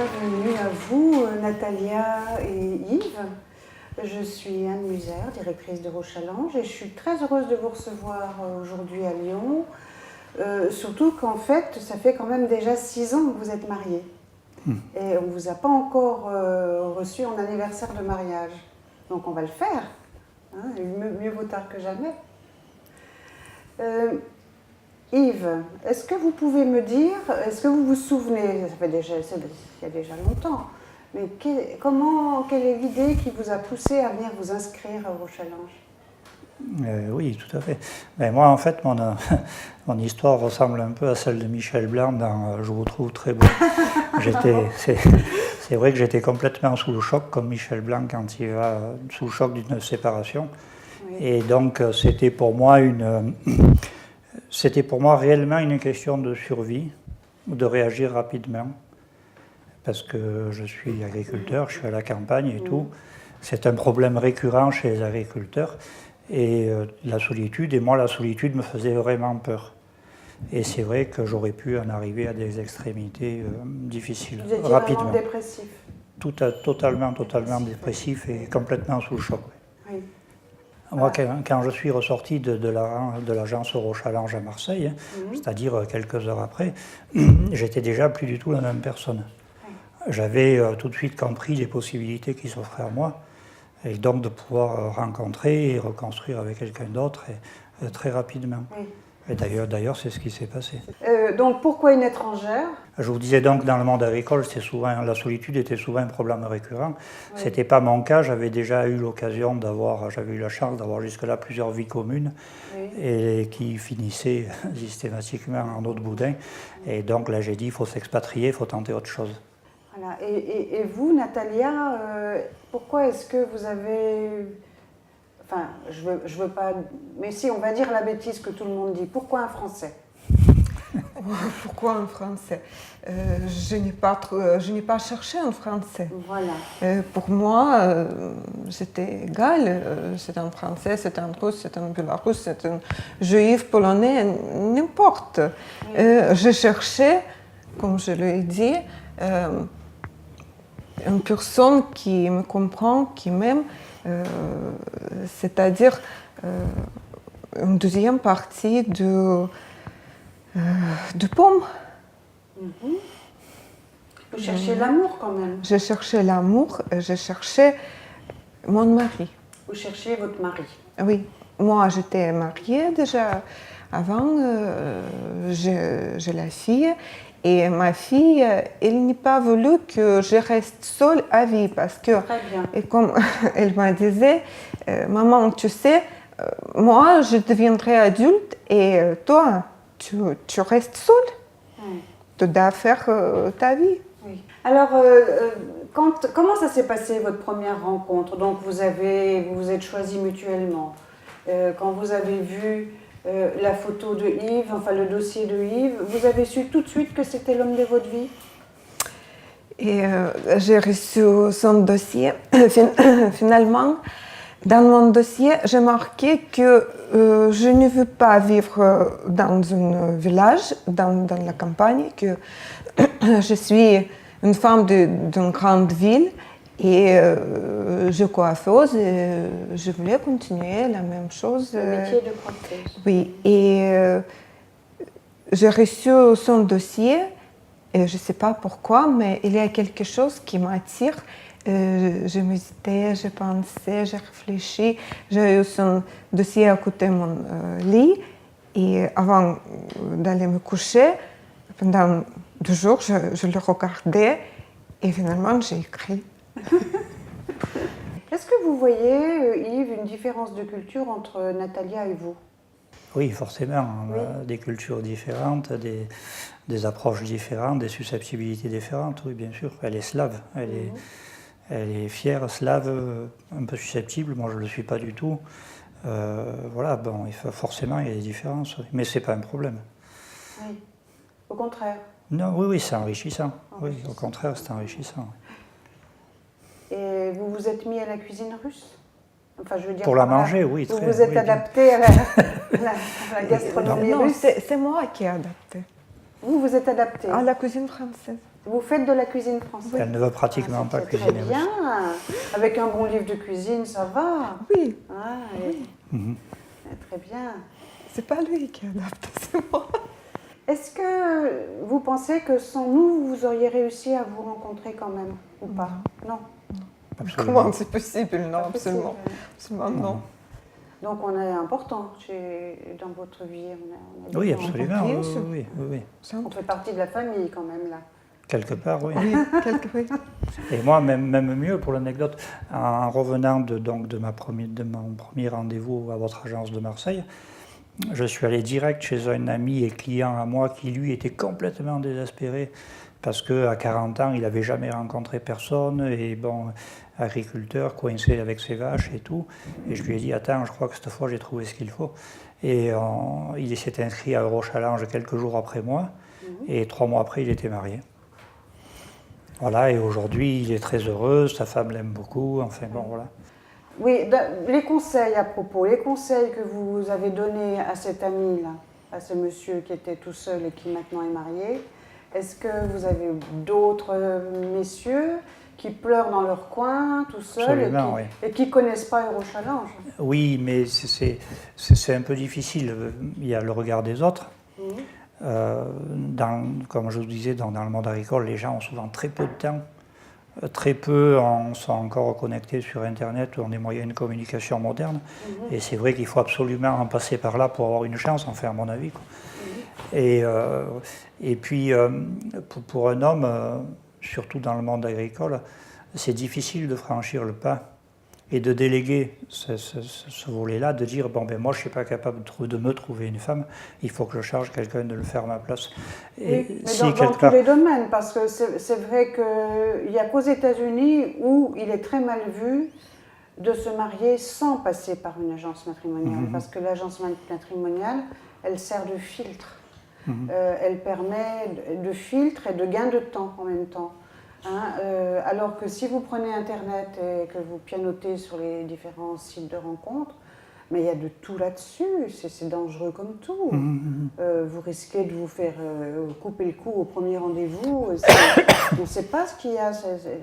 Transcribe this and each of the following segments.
bienvenue à vous, Natalia et Yves. Je suis Anne Muser, directrice de Rochalange, et je suis très heureuse de vous recevoir aujourd'hui à Lyon. Surtout qu'en fait, ça fait quand même déjà 6 ans que vous êtes mariés. Et on ne vous a pas encore reçu en anniversaire de mariage. Donc on va le faire. Hein, mieux vaut tard que jamais. Yves, est-ce que vous pouvez me dire, est-ce que vous vous souvenez, ça fait déjà, il y a déjà longtemps, mais quelle est l'idée qui vous a poussé à venir vous inscrire au Rochalange? Oui, tout à fait. Mais moi, en fait, mon histoire ressemble un peu à celle de Michel Blanc dans Je vous trouve très beau. C'est vrai que j'étais complètement sous le choc, comme Michel Blanc quand il va sous le choc d'une séparation. Oui. Et donc, c'était pour moi réellement une question de survie, de réagir rapidement, parce que je suis agriculteur, je suis à la campagne et tout. C'est un problème récurrent chez les agriculteurs. Et la solitude me faisait vraiment peur. Et c'est vrai que j'aurais pu en arriver à des extrémités difficiles, vous étiez rapidement. Vraiment dépressif? Totalement dépressif et complètement sous le choc. Oui. Moi, quand je suis ressorti de l'agence Rochalange à Marseille, c'est-à-dire quelques heures après, j'étais déjà plus du tout la même personne. J'avais tout de suite compris les possibilités qui s'offraient à moi, et donc de pouvoir rencontrer et reconstruire avec quelqu'un d'autre très rapidement. Oui. Et d'ailleurs, c'est ce qui s'est passé. Donc, pourquoi une étrangère? Je vous disais donc, dans le monde agricole, la solitude était souvent un problème récurrent. Oui. C'était pas mon cas, j'avais déjà eu j'avais eu la chance d'avoir jusque-là plusieurs vies communes, oui, et qui finissaient systématiquement en eau de boudin. Et donc là, j'ai dit, il faut s'expatrier, il faut tenter autre chose. Voilà. Et vous, Natalia, pourquoi est-ce que vous avez... Enfin, je veux pas... Mais si, on va dire la bêtise que tout le monde dit. Pourquoi un Français? Pourquoi un Français? Je n'ai pas cherché un Français. Voilà. Pour moi, c'était égal. C'est un Français, c'est un Russe, c'est un Bélarusse, c'est un Juif, Polonais, n'importe. Oui. Je cherchais, comme je l'ai dit, une personne qui me comprend, qui m'aime, c'est-à-dire une deuxième partie de pomme. Vous cherchez l'amour quand même. Je cherchais l'amour, je cherchais mon mari. Vous cherchez votre mari? Oui, moi j'étais mariée déjà avant, j'ai la fille. Et ma fille, elle n'a pas voulu que je reste seule à vie parce que, et comme elle m'a disait, maman, tu sais, moi je deviendrai adulte et toi, tu restes seule. Tu dois faire ta vie. Oui. Alors, comment ça s'est passé votre première rencontre? Donc vous vous êtes choisis mutuellement. Quand vous avez vu la photo de Yves, enfin le dossier de Yves, vous avez su tout de suite que c'était l'homme de votre vie? Et j'ai reçu son dossier. Finalement, dans mon dossier, j'ai marqué que je ne veux pas vivre dans un village, dans la campagne, que je suis une femme d'une grande ville. Et je suis coiffeuse et je voulais continuer la même chose. Le métier de coiffeuse. Oui, et j'ai reçu son dossier et je ne sais pas pourquoi, mais il y a quelque chose qui m'attire. Je méditais, je pensais, j'ai réfléchi. J'ai eu son dossier à côté de mon lit et avant d'aller me coucher, pendant 2 jours, je le regardais et finalement j'ai écrit. Est-ce que vous voyez, Yves, une différence de culture entre Natalia et vous? Oui, forcément. Oui. On a des cultures différentes, des approches différentes, des susceptibilité différentes, oui, bien sûr. Elle est slave, elle est fière, slave, un peu susceptible. Moi, je ne le suis pas du tout. Voilà, bon, forcément, il y a des différences, mais ce n'est pas un problème. Oui, au contraire. Non, oui, c'est enrichissant. Oui, au contraire, c'est enrichissant. Et vous vous êtes mis à la cuisine russe? Enfin, je veux dire, pour la manger, oui. Vous vous êtes adapté à la gastronomie russe? C'est moi qui ai adapté. Vous êtes adapté? À la cuisine française. Vous faites de la cuisine française? Elle ne veut pratiquement pas cuisiner. Très bien. Avec un bon livre de cuisine, ça va. Oui. Ah, très bien. C'est pas lui qui adapte, c'est moi. Est-ce que vous pensez que sans nous, vous auriez réussi à vous rencontrer quand même, ou pas? Non. Absolument. Comment c'est possible? Non, absolument. Absolument non. Donc on est important dans votre vie. On a Oui, des absolument. rencontres. Oui. On fait partie de la famille quand même là. Quelque part, oui. Oui, oui. Et moi, même mieux pour l'anecdote, en revenant de mon premier rendez-vous à votre agence de Marseille, je suis allé direct chez un ami et client à moi qui, lui, était complètement désespéré parce qu'à 40 ans, il n'avait jamais rencontré personne et bon, agriculteur, coincé avec ses vaches et tout. Et je lui ai dit, attends, je crois que cette fois, j'ai trouvé ce qu'il faut. Et il s'est inscrit à Eurochallenge quelques jours après moi et 3 mois après, il était marié. Voilà, et aujourd'hui, il est très heureux, sa femme l'aime beaucoup, enfin bon, voilà. Oui, les conseils à propos, les conseils que vous avez donnés à cet ami-là, à ce monsieur qui était tout seul et qui maintenant est marié, est-ce que vous avez d'autres messieurs qui pleurent dans leur coin, tout seuls, et qui ne connaissent pas Eurochallenge? Oui, mais c'est un peu difficile. Il y a le regard des autres. Comme je vous disais, dans le monde agricole, les gens ont souvent très peu de temps. Très peu sont encore connectés sur Internet ou ont des moyens de communication modernes. Et c'est vrai qu'il faut absolument en passer par là pour avoir une chance, enfin à mon avis. Et puis, pour un homme, surtout dans le monde agricole, c'est difficile de franchir le pas et de déléguer ce volet-là, de dire, bon, ben moi je ne suis pas capable de me trouver une femme, il faut que je charge quelqu'un de le faire à ma place. Et oui, mais dans tous les domaines, parce que c'est vrai qu'il n'y a qu'aux États-Unis où il est très mal vu de se marier sans passer par une agence matrimoniale, parce que l'agence matrimoniale, elle sert de filtre. Elle permet de filtre et de gain de temps en même temps. Alors que si vous prenez Internet et que vous pianotez sur les différents sites de rencontres, mais il y a de tout là-dessus, c'est dangereux comme tout. Vous risquez de vous faire couper le cou au premier rendez-vous. On ne sait pas ce qu'il y a.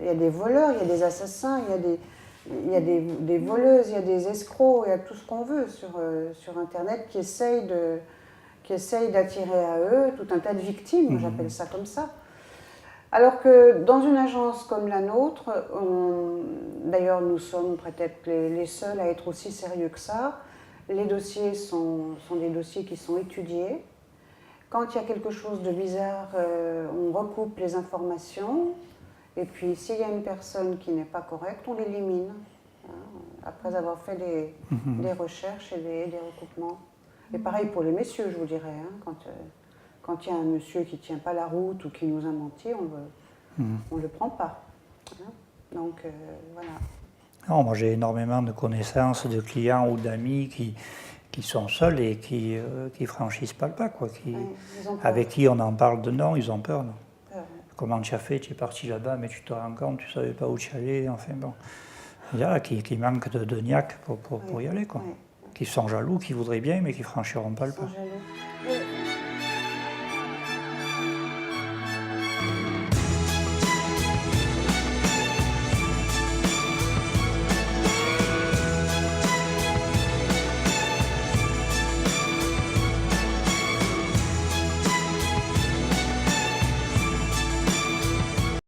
Il y a des voleurs, il y a des assassins, il y a des voleuses, il y a des escrocs, il y a tout ce qu'on veut sur Internet qui essayent d'attirer à eux tout un tas de victimes, j'appelle ça comme ça. Alors que dans une agence comme la nôtre, d'ailleurs nous sommes peut-être les seuls à être aussi sérieux que ça, les dossiers sont des dossiers qui sont étudiés. Quand il y a quelque chose de bizarre, on recoupe les informations, et puis s'il y a une personne qui n'est pas correcte, on l'élimine, après avoir fait des recherches et des recoupements. Et pareil pour les messieurs, je vous dirais, quand il y a un monsieur qui ne tient pas la route ou qui nous a menti, on ne le prend pas. Donc, voilà. Non, moi j'ai énormément de connaissances, de clients ou d'amis qui sont seuls et qui franchissent pas le pas, quoi. Avec qui on en parle de non, ils ont peur. Non. Comment tu as fait? Tu es parti là-bas, mais tu te rends compte, tu ne savais pas où tu allais. Enfin bon, il y a qui manquent de niaque pour y aller, quoi. Qui sont jaloux, qui voudraient bien, mais qui ne franchiront pas le pas.